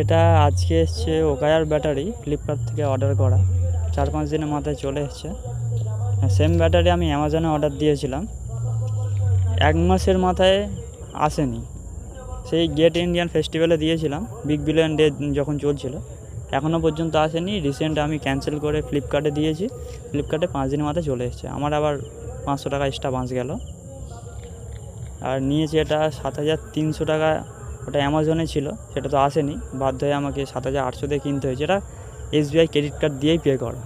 এটা আজকে এসছে ওকায়ার ব্যাটারি, ফ্লিপকার্ট থেকে অর্ডার করা, 4-5 দিনের মাথায় চলে এসছে। সেম ব্যাটারি আমি অ্যামাজনে অর্ডার দিয়েছিলাম, 1 মাসের মাথায় আসেনি। সেই গেট ইন্ডিয়ান ফেস্টিভ্যালে দিয়েছিলাম, বিগ বিলিয়ন ডে যখন চলছিল, এখনও পর্যন্ত আসেনি। রিসেন্ট আমি ক্যান্সেল করে ফ্লিপকার্টে দিয়েছি, ফ্লিপকার্টে 5 দিনের মাথায় চলে এসছে। আমার আবার 500 টাকা এক্সট্রা বাঁচ গেল। আর নিয়েছি এটা 7,300 টাকা, ওটা অ্যামাজনে ছিল, সেটা তো আসেনি, বাধ্য হয়ে আমাকে 7,800 দিয়ে কিনতে হয়েছে। এটা SBI ক্রেডিট কার্ড দিয়েই পে করা।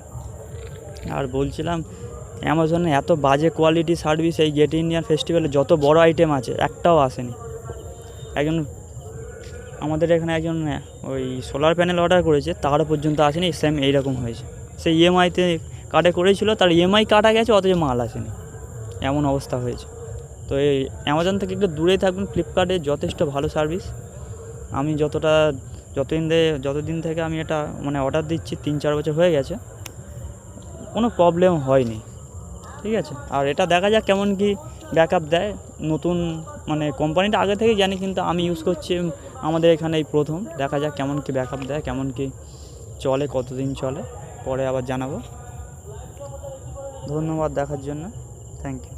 আর বলছিলাম, অ্যামাজনে এত বাজে কোয়ালিটি সার্ভিস, এই গেট ইন্ডিয়ান ফেস্টিভ্যালে যত বড় আইটেম আছে একটাও আসেনি। একজন আমাদের এখানে একজন ওই সোলার প্যানেল অর্ডার করেছে, তারও পর্যন্ত আসেনি, সেম এইরকম হয়েছে। সে ইএমআইতে কার্ডে করেছিল, তার ইএমআই কাটা গেছে, অথচ মাল আসেনি, এমন অবস্থা হয়েছে। তো এই অ্যামাজন থেকে একটু দূরেই থাকবেন, ফ্লিপকার্টে যথেষ্ট ভালো সার্ভিস। আমি যতদিন থেকে আমি এটা অর্ডার দিচ্ছি, 3-4 বছর হয়ে গেছে, কোনো প্রবলেম হয়নি, ঠিক আছে। আর এটা দেখা যাক কেমন কি ব্যাকআপ দেয়। নতুন কোম্পানিটা আগে থেকেই জানি, কিন্তু আমি ইউজ করছি আমাদের এখানে এই প্রথম। দেখা যাক কেমন কি ব্যাকআপ দেয়, কেমন কি চলে, কতদিন চলে, পরে আবার জানাবো। ধন্যবাদ দেখার জন্য, থ্যাংক ইউ।